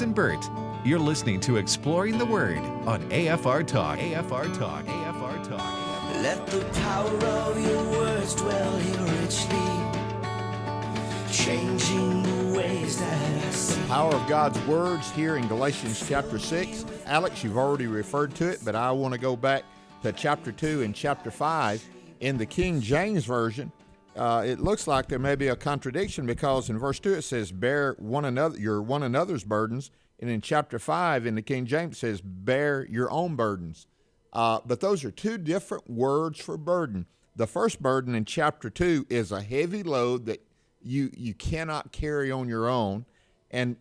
and Bert. You're listening to Exploring the Word on AFR Talk. AFR Talk. AFR Talk. Let the power of your words dwell here richly, changing the ways that I see. The power of God's words here in Galatians chapter 6. Alex, you've already referred to it, but I want to go back to chapter 2 and chapter 5. In the King James Version, it looks like there may be a contradiction because in verse 2 it says, bear one another's burdens, and in chapter 5 in the King James it says, bear your own burdens. But those are two different words for burden. The first burden in chapter 2 is a heavy load that you cannot carry on your own. And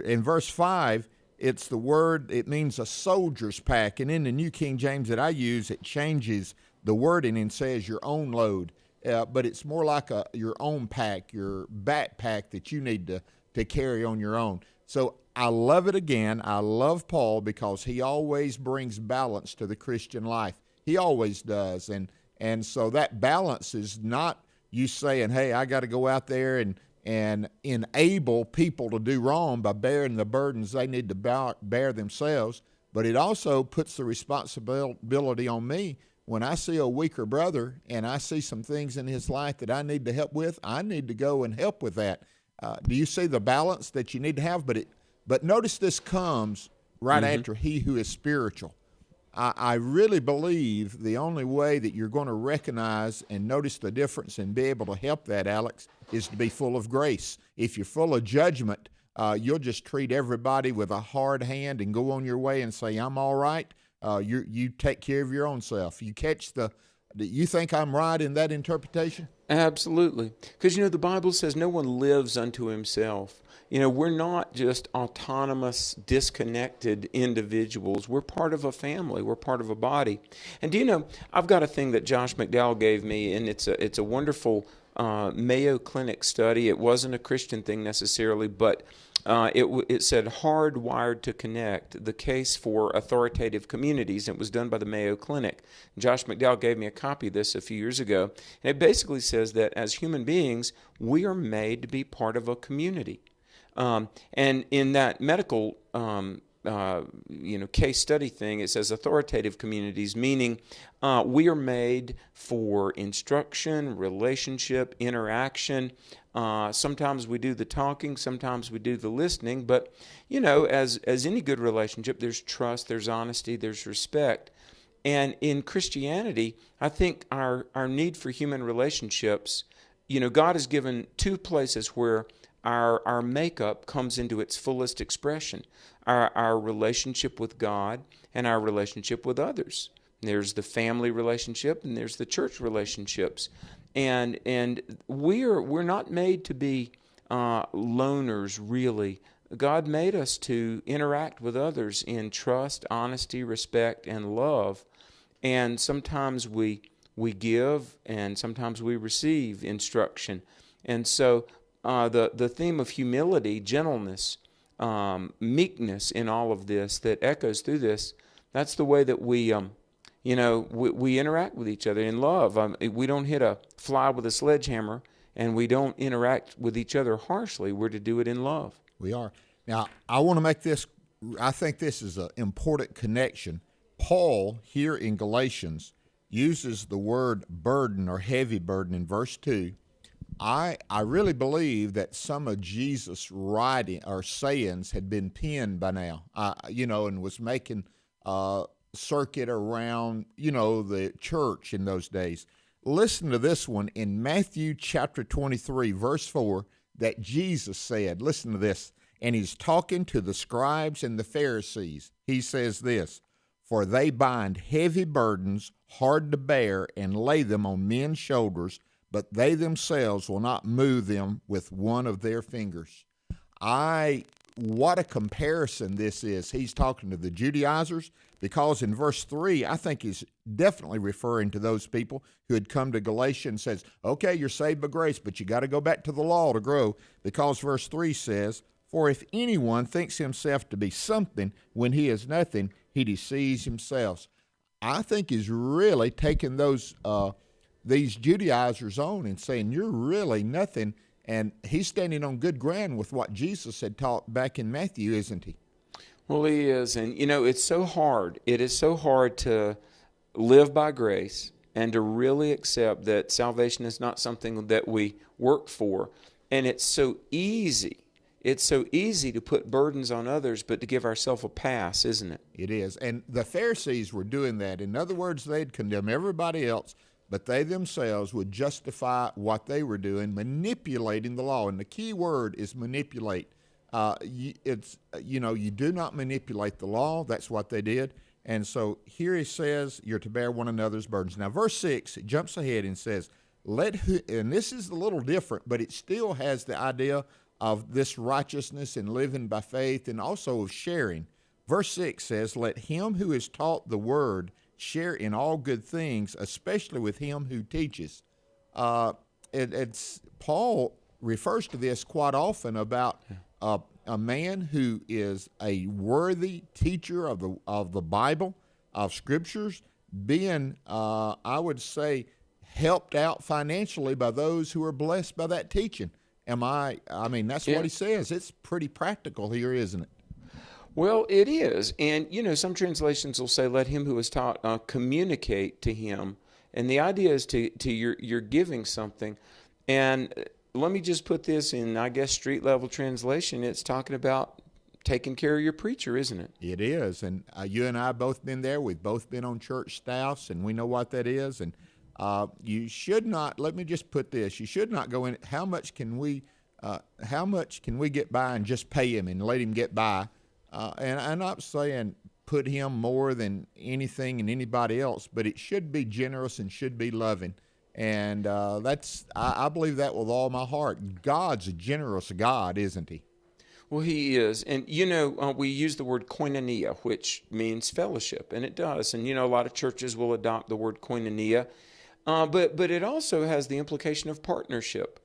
in verse 5, it's the word, it means a soldier's pack. And in the New King James that I use, it changes the wording and says your own load. But it's more like your own pack, your backpack that you need to carry on your own. So I love it again. I love Paul because he always brings balance to the Christian life. He always does. And so that balance is not you saying, hey, I got to go out there and enable people to do wrong by bearing the burdens they need to bear themselves. But it also puts the responsibility on me. When I see a weaker brother and I see some things in his life that I need to help with, I need to go and help with that. Do you see the balance that you need to have? But notice this comes right after he who is spiritual. I really believe the only way that you're going to recognize and notice the difference and be able to help that, Alex, is to be full of grace. If you're full of judgment, you'll just treat everybody with a hard hand and go on your way and say, I'm all right. You take care of your own self. You catch you think I'm right in that interpretation? Absolutely. Because, the Bible says no one lives unto himself. We're not just autonomous, disconnected individuals. We're part of a family. We're part of a body. And I've got a thing that Josh McDowell gave me, and it's a wonderful Mayo Clinic study. It wasn't a Christian thing necessarily, but it said hardwired to connect, the case for authoritative communities. It was done by the Mayo Clinic. Josh McDowell gave me a copy of this a few years ago. And it basically says that as human beings, we are made to be part of a community. And in that medical case study thing, it says authoritative communities, meaning we are made for instruction, relationship, interaction. Sometimes we do the talking, sometimes we do the listening, but as any good relationship, there's trust, there's honesty, there's respect. And in Christianity, I think our need for human relationships, God has given two places where our makeup comes into its fullest expression. Our relationship with God and our relationship with others. There's the family relationship and there's the church relationships. And we're not made to be loners, really. God made us to interact with others in trust, honesty, respect, and love. And sometimes we give and sometimes we receive instruction. And so the theme of humility, gentleness, meekness in all of this that echoes through this, that's the way that we interact with each other in love. We don't hit a fly with a sledgehammer, and we don't interact with each other harshly. We're to do it in love. We are. Now, I want to make this, I think this is an important connection. Paul, here in Galatians, uses the word burden or heavy burden in verse 2. I really believe that some of Jesus' writing or sayings had been penned by now, and was making circuit around, the church in those days. Listen to this one in Matthew chapter 23, verse 4, that Jesus said, listen to this, and he's talking to the scribes and the Pharisees. He says this, for they bind heavy burdens hard to bear and lay them on men's shoulders, but they themselves will not move them with one of their fingers. What a comparison this is. He's talking to the Judaizers because in verse 3, I think he's definitely referring to those people who had come to Galatia and says, okay, you're saved by grace, but you got to go back to the law to grow, because verse 3 says, for if anyone thinks himself to be something when he is nothing, he deceives himself. I think he's really taking these Judaizers on and saying, you're really nothing And he's standing on good ground with what Jesus had taught back in Matthew, isn't he? Well, he is. And, it's so hard. It is so hard to live by grace and to really accept that salvation is not something that we work for. And it's so easy. It's so easy to put burdens on others, but to give ourselves a pass, isn't it? It is. And the Pharisees were doing that. In other words, they'd condemn everybody else, but they themselves would justify what they were doing, manipulating the law. And the key word is manipulate. You do not manipulate the law. That's what they did. And so here he says, you're to bear one another's burdens. Now, verse 6, it jumps ahead and says, and this is a little different, but it still has the idea of this righteousness and living by faith and also of sharing. Verse 6 says, let him who is taught the word share in all good things, especially with him who teaches. Paul refers to this quite often about a man who is a worthy teacher of the Bible, of Scriptures, being, I would say, helped out financially by those who are blessed by that teaching. That's what he says. It's pretty practical here, isn't it? Well, it is. And, some translations will say, let him who is taught communicate to him. And the idea is to you're giving something. And let me just put this in, I guess, street level translation. It's talking about taking care of your preacher, isn't it? It is. And you and I have both been there. We've both been on church staffs, and we know what that is. And you should not, let me just put this, you should not go in, how much can we get by and just pay him and let him get by? And I'm not saying put him more than anything and anybody else, but it should be generous and should be loving. And I believe that with all my heart. God's a generous God, isn't he? Well, he is. And, we use the word koinonia, which means fellowship, and it does. And, a lot of churches will adopt the word koinonia. But it also has the implication of partnership.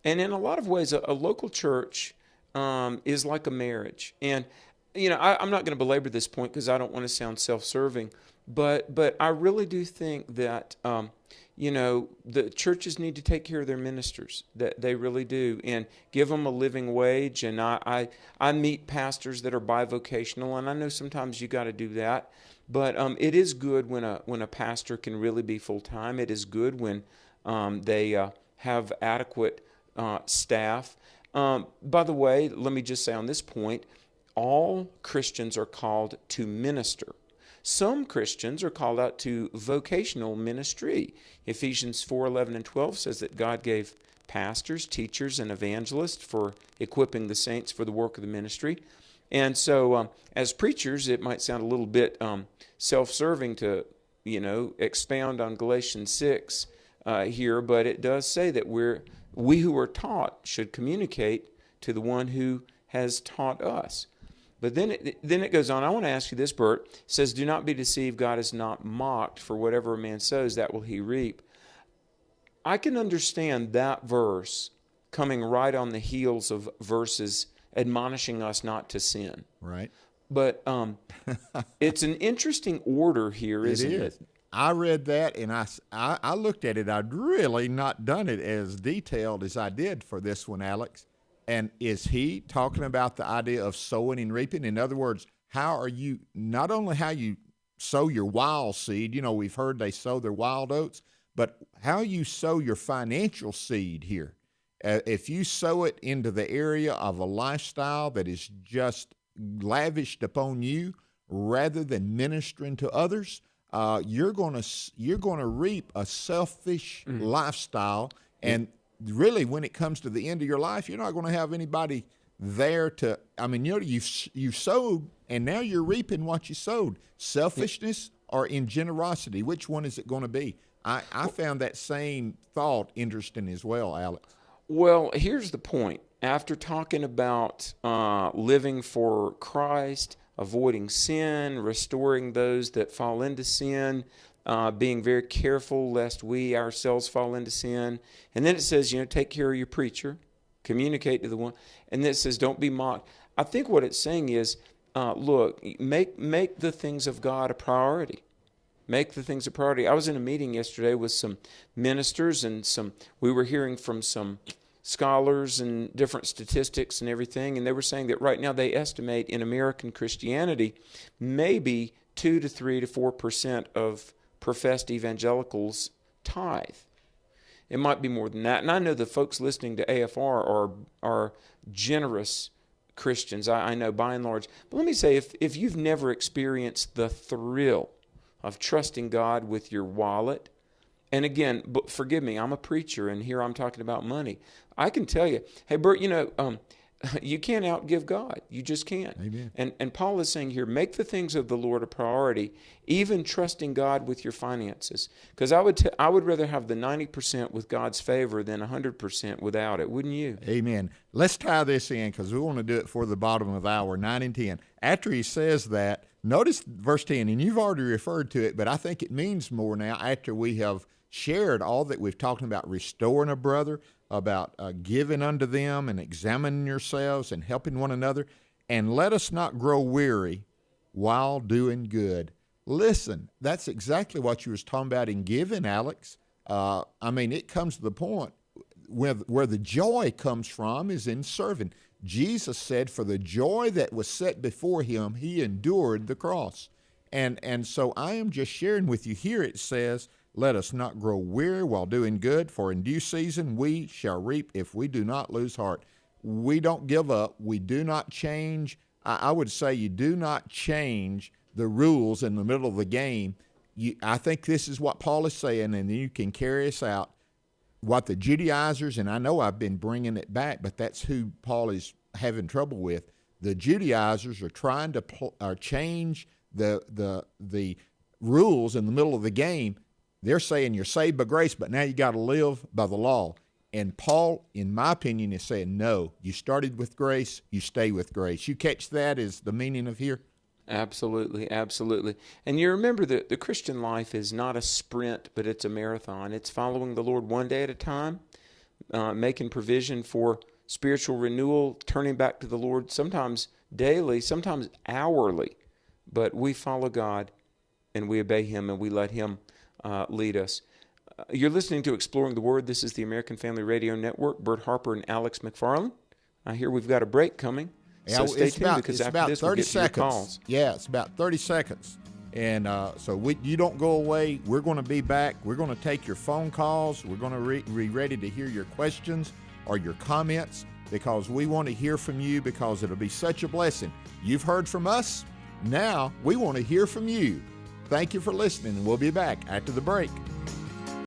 And in a lot of ways, a local church is like a marriage. And, I'm not going to belabor this point because I don't want to sound self-serving, but I really do think that, the churches need to take care of their ministers. That they really do, and give them a living wage. And I meet pastors that are bivocational, and I know sometimes you got to do that. But it is good when a pastor can really be full-time. It is good when they have adequate staff. By the way, let me just say on this point, all Christians are called to minister. Some Christians are called out to vocational ministry. Ephesians 4:11 and 12 says that God gave pastors, teachers, and evangelists for equipping the saints for the work of the ministry. And so as preachers, it might sound a little bit self-serving to, expound on Galatians 6 here, but it does say that we who are taught should communicate to the one who has taught us. But then it goes on. I want to ask you this, Bert. It says, do not be deceived. God is not mocked, for whatever a man sows, that will he reap. I can understand that verse coming right on the heels of verses admonishing us not to sin. Right. But it's an interesting order here, isn't it? I read that, and I looked at it. I'd really not done it as detailed as I did for this one, Alex. And is he talking about the idea of sowing and reaping? In other words, not only how you sow your wild seed, we've heard they sow their wild oats, but how you sow your financial seed here. If you sow it into the area of a lifestyle that is just lavished upon you rather than ministering to others, you're going to reap a selfish lifestyle. And really, when it comes to the end of your life, you're not going to have anybody there to. You've sowed, and now you're reaping what you sowed. Selfishness or in generosity, which one is it going to be? I found that same thought interesting as well, Alex. Well, here's the point. After talking about living for Christ, avoiding sin, restoring those that fall into sin, being very careful lest we ourselves fall into sin. And then it says, take care of your preacher, communicate to the one. And then it says, don't be mocked. I think what it's saying is, look, make the things of God a priority. Make the things a priority. I was in a meeting yesterday with some ministers, and we were hearing from some scholars and different statistics and everything, and they were saying that right now they estimate in American Christianity maybe 2 to 3 to 4% of professed evangelicals tithe. It might be more than that. And I know the folks listening to AFR are generous Christians, I know by and large. But let me say, if you've never experienced the thrill of trusting God with your wallet, and again, forgive me, I'm a preacher, and here I'm talking about money. I can tell you, hey, Bert, you can't outgive God. You just can't. Amen. And Paul is saying here, make the things of the Lord a priority, even trusting God with your finances. Because I would rather have the 90% with God's favor than 100% without it, wouldn't you? Amen. Let's tie this in because we want to do it for the bottom of hour 9 and 10. After he says that, notice verse 10, and you've already referred to it, but I think it means more now after we have shared all that we've talked about, restoring a brother, about giving unto them and examining yourselves and helping one another. And let us not grow weary while doing good. Listen, that's exactly what you was talking about in giving, Alex. It comes to the point where the joy comes from is in serving. Jesus said, for the joy that was set before him, he endured the cross. And so I am just sharing with you here, it says, let us not grow weary while doing good, for in due season we shall reap if we do not lose heart. We don't give up. We do not change. I would say you do not change the rules in the middle of the game. I think this is what Paul is saying, and then you can carry us out. What the Judaizers, and I know I've been bringing it back, but that's who Paul is having trouble with. The Judaizers are trying to change the rules in the middle of the game. They're saying you're saved by grace, but now you got to live by the law. And Paul, in my opinion, is saying, no, you started with grace, you stay with grace. You catch that as the meaning of here? Absolutely, absolutely. And you remember that the Christian life is not a sprint, but it's a marathon. It's following the Lord one day at a time, making provision for spiritual renewal, turning back to the Lord, sometimes daily, sometimes hourly. But we follow God, and we obey him, and we let him lead us. You're listening to Exploring the Word. This is the American Family Radio Network. Bert Harper and Alex McFarland. I hear we've got a break coming. So stay tuned because after this we'll get to your calls. Yeah, it's about 30 seconds. And you don't go away. We're going to be back. We're going to take your phone calls. We're going to be ready to hear your questions or your comments because we want to hear from you because it'll be such a blessing. You've heard from us. Now we want to hear from you. Thank you for listening, and we'll be back after the break.